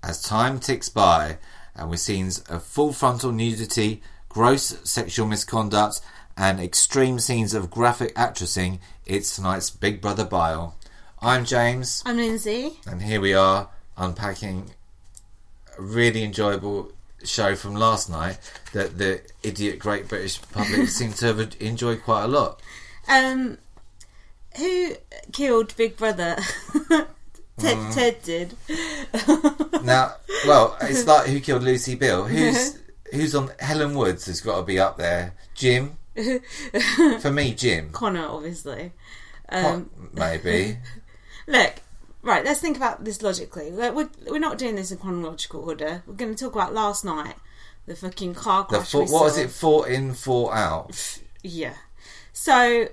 as time ticks by and with scenes of full frontal nudity, gross sexual misconduct and extreme scenes of graphic actressing, it's tonight's Big Brother Bile. I'm James. I'm Lindsay. And here we are unpacking a really enjoyable show from last night that the idiot Great British public seemed to have enjoyed quite a lot. Who killed Big Brother? Ted did. Now, well, it's like Who Killed Lucy Bill? Who's on? Helen Woods has got to be up there. Jim. For me, Jim. Connor, obviously. Maybe. Look, right, let's think about this logically. Like, we're not doing this in chronological order. We're going to talk about last night. The fucking car crash. What was it? 4 in, 4 out. Yeah. So,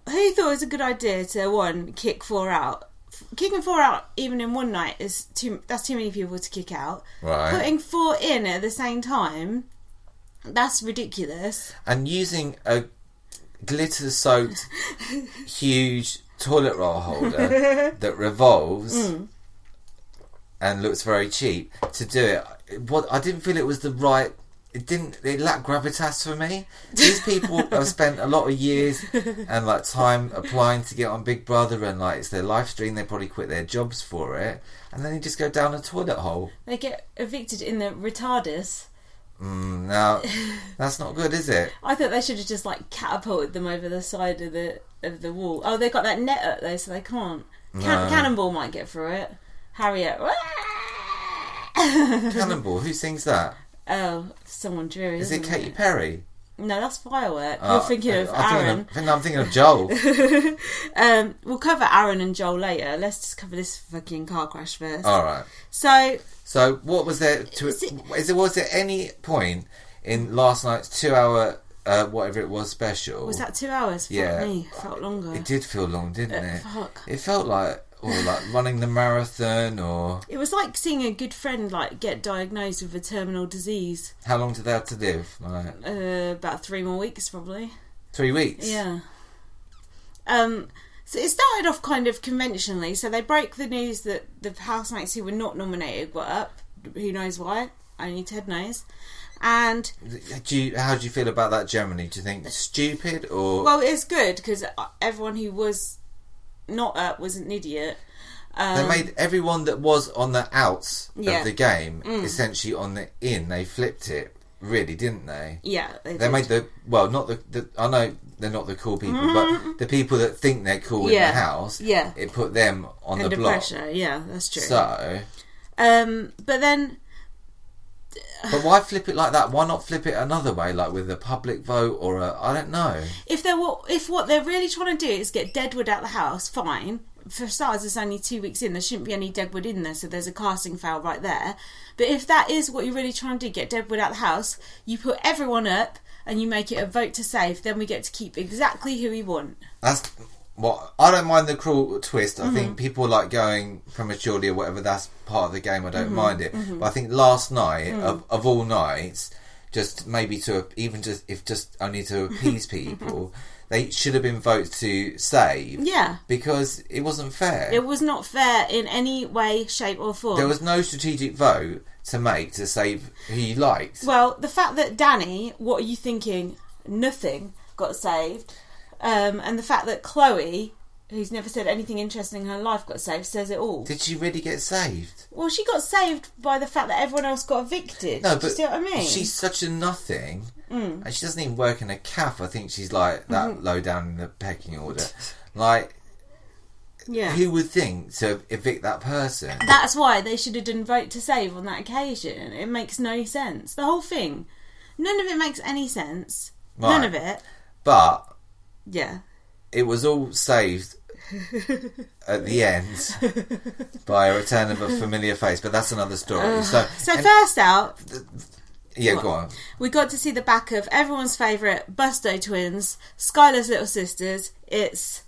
who thought it was a good idea to, kick 4 out? Kicking 4 out even in one night that's too many people to kick out. Right. Putting 4 in at the same time, that's ridiculous. And using a glitter-soaked, huge toilet roll holder that revolves and looks very cheap to do it. What I didn't feel it was the right. It lacked gravitas for me. These people have spent a lot of years and like time applying to get on Big Brother, and like it's their life stream. They probably quit their jobs for it, and then they just go down a toilet hole. They get evicted in the retardus. Now that's not good, is it? I thought they should have just like catapulted them over the side of the wall. Oh, they got that net up though, so they can't. No. Cannonball might get through it. Harriet. Cannonball. Who sings that? Oh, someone dreary. Is it Katy Perry? No, that's Firework. You're thinking of Aaron. I'm thinking of Joel. We'll cover Aaron and Joel later. Let's just cover this fucking car crash first. All right. So what was there was there any point in last night's 2-hour whatever it was special? Was that 2 hours? Yeah. Fuck me. Felt longer. It did feel long, didn't it? Fuck. It felt like running the marathon, or it was like seeing a good friend like get diagnosed with a terminal disease. How long did they have to live? Like, about 3 more weeks, probably. 3 weeks. Yeah. So it started off kind of conventionally. So they broke the news that the housemates who were not nominated got up. Who knows why? Only Ted knows. And how do you feel about that generally? Do you think it's stupid or? Well, it's good because everyone who was not up was an idiot. They made everyone that was on the outs of the game essentially on the in. They flipped it, really, didn't they? Yeah, they made not the. I know they're not the cool people, but the people that think they're cool in the house. Yeah, it put them on the block. Pressure. Yeah, that's true. So, but then. But why flip it like that? Why not flip it another way, like with a public vote or I don't know. If what they're really trying to do is get Deadwood out of the house, fine. For starters, it's only 2 weeks in. There shouldn't be any Deadwood in there, so there's a casting foul right there. But if that is what you're really trying to do, get Deadwood out of the house, you put everyone up and you make it a vote to save, then we get to keep exactly who we want. That's... Well, I don't mind the cruel twist. I think people like going prematurely or whatever. That's part of the game. I don't mind it. But I think last night, of all nights, just maybe just only to appease people, they should have been voted to save. Yeah. Because it wasn't fair. It was not fair in any way, shape or form. There was no strategic vote to make to save who you liked. Well, the fact that Danny, what are you thinking? Nothing got saved. And the fact that Chloe, who's never said anything interesting in her life, got saved, says it all. Did she really get saved? Well, she got saved by the fact that everyone else got evicted. No, but do you see what I mean? She's such a nothing, and she doesn't even work in a cafe. I think she's like that low down in the pecking order. Like, who would think to evict that person? That's why they should have done vote to save on that occasion. It makes no sense. The whole thing, none of it makes any sense. Right. None of it. But. Yeah. It was all saved at the end by a return of a familiar face, but that's another story. So first out... go on. We got to see the back of everyone's favourite Busto twins, Skylar's little sisters. It's...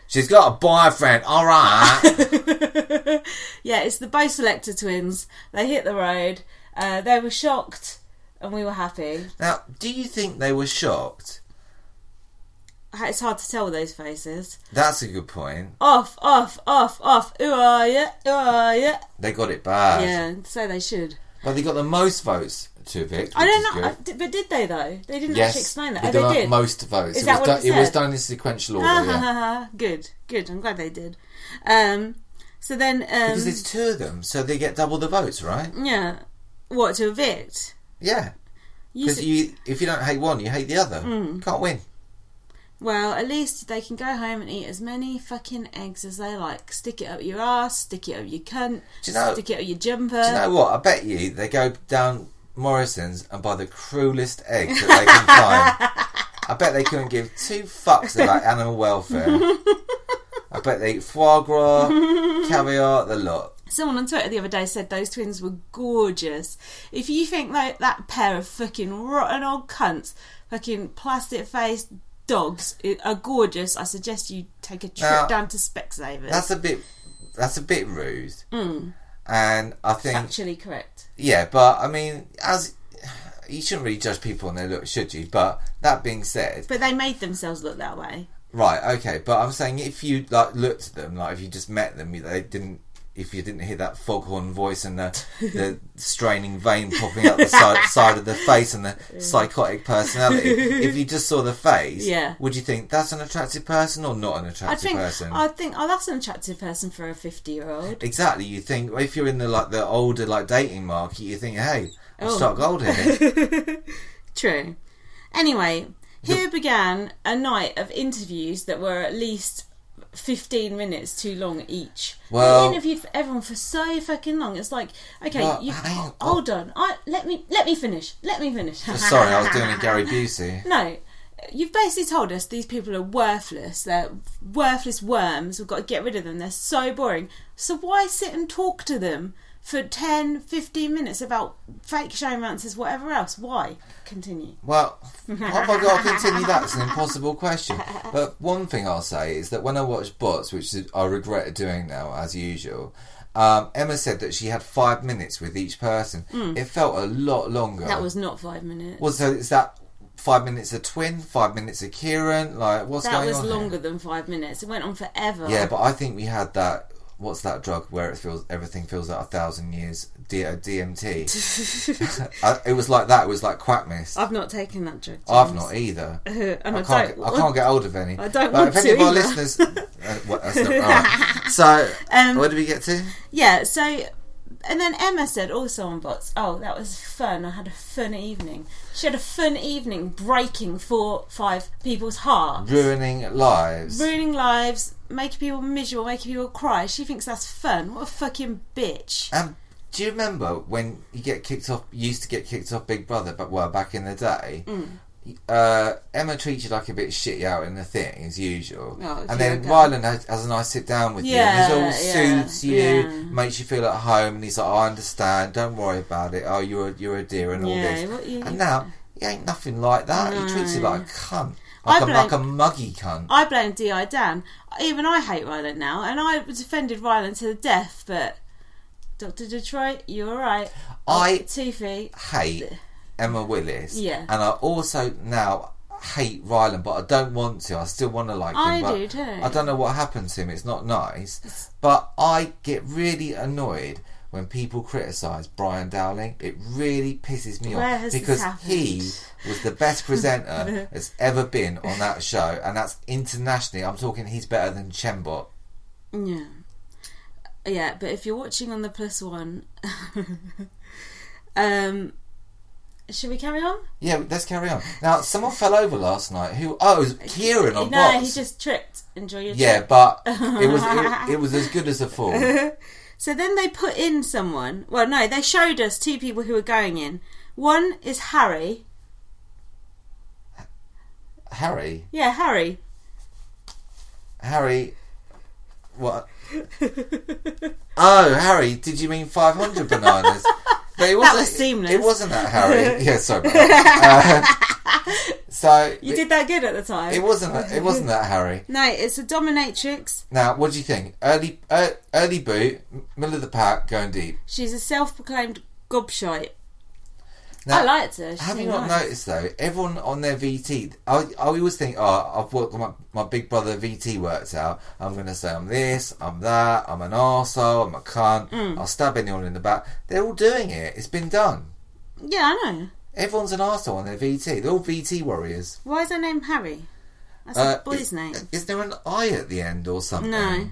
She's got a boyfriend, alright. Yeah, it's the Bo Selector twins. They hit the road. They were shocked... And we were happy. Now, do you think they were shocked? it's hard to tell with those faces. That's a good point. Off. Who are you? They got it bad. Yeah, so they should. But they got the most votes to evict. I don't know, but did they though? They didn't actually explain that. They did. Most votes. Is that what it said? It was done in sequential order. Yeah. Good. I'm glad they did. So then, because there's 2 of them, so they get double the votes, right? Yeah. What, to evict? Yeah. Because if you don't hate one, you hate the other. Can't win. Well, at least they can go home and eat as many fucking eggs as they like. Stick it up your ass, stick it up your cunt, stick it up your jumper. Do you know what? I bet you they go down Morrison's and buy the cruelest eggs that they can find. I bet they couldn't give 2 fucks about animal welfare. I bet they eat foie gras, caviar, the lot. Someone on Twitter the other day said those twins were gorgeous. If you think that pair of fucking rotten old cunts, fucking plastic-faced dogs are gorgeous, I suggest you take a trip down to Specsavers. That's a bit rude. And I think factually correct. Yeah, but I mean, as you shouldn't really judge people on their look, should you? But that being said, but they made themselves look that way. Right, okay, but I'm saying if you like looked at them, like if you just met them, if you didn't hear that foghorn voice and the straining vein popping up the side of the face and the psychotic personality, if you just saw the face, would you think that's an attractive person or not an attractive person? I'd think, oh, that's an attractive person for a 50-year-old. Exactly, you think if you're in the older dating market, you think, hey, I'll start gold here. True. Anyway, here began a night of interviews that were at least 15 minutes too long each. Well, they interviewed everyone for so fucking long. It's like, okay, hold on. Let me finish. Sorry, I was doing a Gary Busey. No, you've basically told us these people are worthless. They're worthless worms. We've got to get rid of them. They're so boring. So why sit and talk to them for 10, 15 minutes about fake showmances, whatever else? Why? Continue. Well, have I got to continue that? It's an impossible question. But one thing I'll say is that when I watched Bots, which I regret doing now, as usual, Emma said that she had 5 minutes with each person. It felt a lot longer. That was not 5 minutes. Well, so is that 5 minutes a twin, 5 minutes a Kieran? Like, what's going on? That was longer than 5 minutes. It went on forever. Yeah, but I think we had that. What's that drug where everything feels like 1,000 years? DMT. It was like that. It was like quack mist. I've not taken that drug, James. I've not either. And I can't get hold of any. I don't want to. If any of our listeners, that's not, all right. So, where did we get to? Yeah. So, and then Emma said also on Bots, "Oh, that was fun. I had a fun evening." She had a fun evening breaking 4-5 people's hearts, ruining lives, making people miserable, making people cry. She thinks that's fun. What a fucking bitch. Do you remember when you used to get kicked off Big Brother, back in the day? Emma treats you like a bit shitty out in the thing, as usual. Oh, and then Ryland has a nice sit down with you. And he all soothes you, makes you feel at home, and he's like, I understand, don't worry about it. Oh, you're a dear and all this. And now, he ain't nothing like that. No. He treats you like a cunt. Like a muggy cunt. I blame D.I. Dan. Even I hate Ryland now, and I defended Ryland to the death, but Dr. Detroit, you're alright. Toothy. Hate Emma Willis. Yeah. And I also now hate Ryland, but I don't want to. I still want to like him. I do too. I don't know what happened to him. It's not nice. But I get really annoyed when people criticise Brian Dowling. It really pisses me off because he was the best presenter that's ever been on that show, and that's internationally. I'm talking he's better than Chembot. Yeah. Yeah, but if you're watching on the +1, should we carry on? Yeah, let's carry on. Now, someone fell over last night. It was Kieran on Bots. No, he just tripped. Enjoy your trip. Yeah, but it was as good as a fall. So then they put in someone. Well, no, they showed us 2 people who were going in. One is Harry. Harry? Yeah, Harry. Harry... What? Oh, Harry, did you mean 500 bananas? But it wasn't, that was seamless. It wasn't that Harry. Yeah, sorry about that. So you did that good at the time. It wasn't that Harry. No, it's a dominatrix. Now, what do you think? Early boot, middle of the pack, going deep. She's a self-proclaimed gobshite. Now, I liked her. Have you not noticed though? Everyone on their VT, I always think, I've worked my big brother VT worked out. I'm going to say I'm this, I'm that, I'm an arsehole, I'm a cunt. I'll stab anyone in the back. They're all doing it. It's been done. Yeah, I know. Everyone's an arsehole on their VT. They're all VT warriors. Why is her name Harry? That's a boy's name. Is there an I at the end or something? No.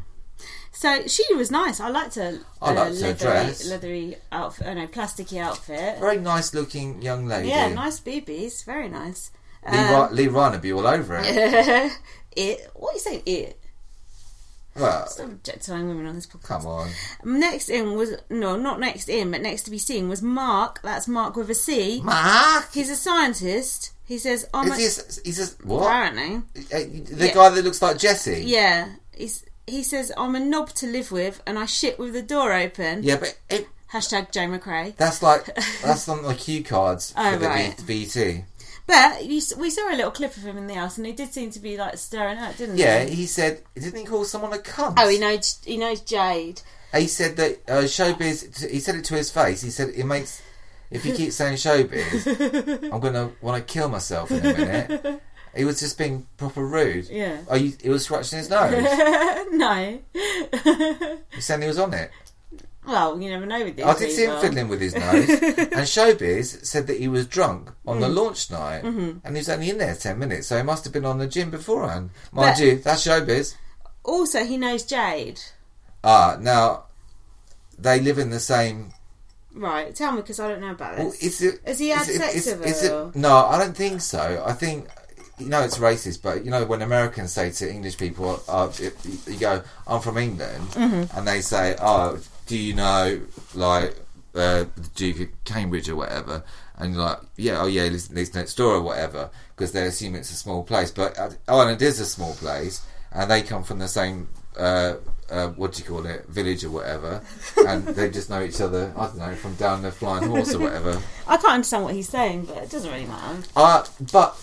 So she was nice. I liked her. I liked her dress. Leathery outfit. Oh no, plasticky outfit. Very nice looking young lady. Yeah, nice boobies. Very nice. Lee Ryan would be all over it. What are you saying? It. Well, Stop objectifying women on this podcast. Come on. Next in was not next in, but next to be seen was Mark. That's Mark with a C. Mark. He's a scientist. He says, He's what? Apparently, the guy that looks like Jesse. Yeah. He says, I'm a knob to live with, and I shit with the door open. Yeah, but Hashtag Joe McRae. That's on the cue cards for the VT. But we saw a little clip of him in the house, and he did seem to be like stirring up, didn't he? Yeah, he said, didn't he call someone a cunt? Oh, he knows Jade. He said that showbiz. He said it to his face. He said it makes. If you keep saying showbiz, I'm gonna want to kill myself in a minute. He was just being proper rude. Yeah. He was scratching his nose. No. He's saying he was on it. Well, you never know with these I did see him fiddling with his nose. And Showbiz said that he was drunk on the launch night. And he was only in there 10 minutes, so he must have been on the gym beforehand. Mind you, that's Showbiz. Also, he knows Jade. Now, they live in the same... Right, tell me, because I don't know about this. Well, has he had sex with her? No, I don't think so. I think... You know it's racist, but you know when Americans say to English people, you go, "I'm from England," and they say, "Oh, do you know like the Duke of Cambridge or whatever?" And you're like, "Yeah, oh yeah, lives next door or whatever," because they assume it's a small place. But Ireland is a small place, and they come from the same what do you call it, village or whatever, and they just know each other. I don't know, from down the flying horse or whatever. I can't understand what he's saying, but it doesn't really matter. But.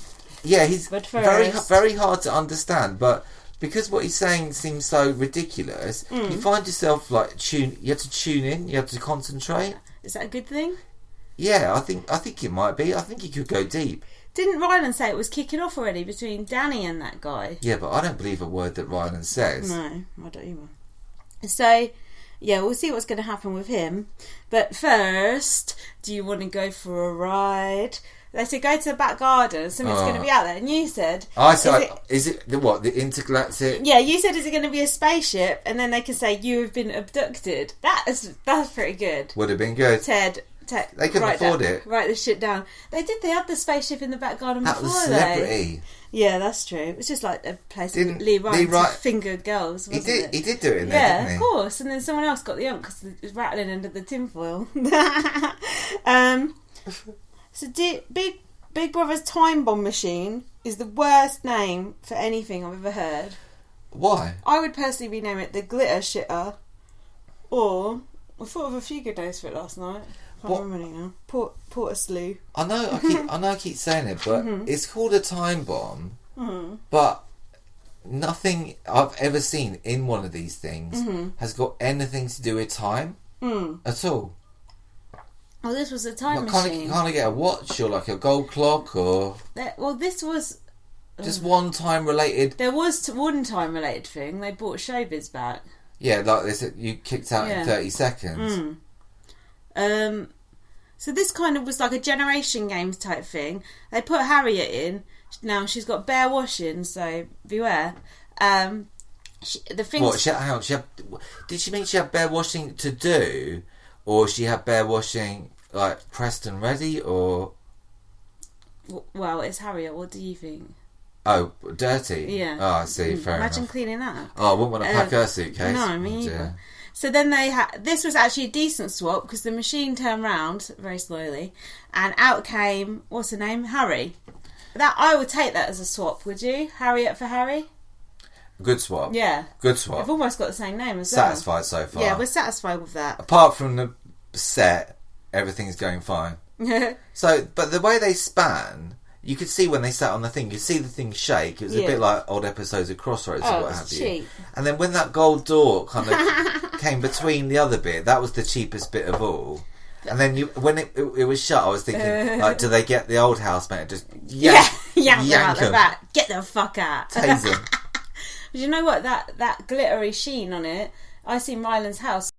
Yeah, he's very hard to understand, but because what he's saying seems so ridiculous, you find yourself like you have to tune in, you have to concentrate. Is that a good thing? Yeah, I think it might be. I think he could go deep. Didn't Ryland say it was kicking off already between Danny and that guy? Yeah, but I don't believe a word that Ryland says. No, I don't either. So, yeah, we'll see what's going to happen with him. But first, do you want to go for a ride? They said go to the back garden, something's going to be out there. And you said... I said, is it the what? The intergalactic... Yeah, you said, is it going to be a spaceship? And then they can say, you have been abducted. That's pretty good. Would have been good. Ted, they couldn't afford it. Write this shit down. They had the spaceship in the back garden that before, was Celebrity. Yeah, that's true. It was just like a place Lee Ryan fingered girls, wasn't it? He did do it in there, didn't he? Yeah, of course. And then someone else got the ump because it was rattling under the tinfoil. So Big Brother's time bomb machine is the worst name for anything I've ever heard. Why? I would personally rename it the Glitter Shitter. Or, I thought of a few good names for it last night. I can't remember now. Porter Slew. I know I keep saying it, but it's called a time bomb. But nothing I've ever seen in one of these things has got anything to do with time at all. Oh, this was a time machine. Can't I get a watch or like a gold clock or... this was... Just one time related... There was one time related thing. They brought Showbiz back. Yeah, like they said, you kicked out in 30 seconds. So this kind of was like a Generation Games type thing. They put Harriet in. Now she's got bare washing, so beware. Did she mean she had bare washing to do? Or she had bare washing, like, pressed and ready, or... Well, it's Harriet. What do you think? Oh, dirty? Yeah. Oh, I see. Fair enough. Imagine cleaning that up. Oh, I wouldn't want to pack her suitcase. No, me either. So then this was actually a decent swap, because the machine turned round, very slowly, and out came, what's her name? Harry. I would take that as a swap, would you? Harriet for Harry? Good swap. Yeah. Good swap. They've almost got the same name as well. Satisfied so far. Yeah, we're satisfied with that. Apart from the set, everything's going fine. So, but the way they span, you could see when they sat on the thing, you could see the thing shake. It was a bit like old episodes of Crossroads or what have you. And then when that gold door kind of came between the other bit, that was the cheapest bit of all. And then when it was shut, I was thinking, like, do they get the old housemate and just yank them out the back? Get the fuck out. Tase them. But you know what? That glittery sheen on it. I see Ryland's house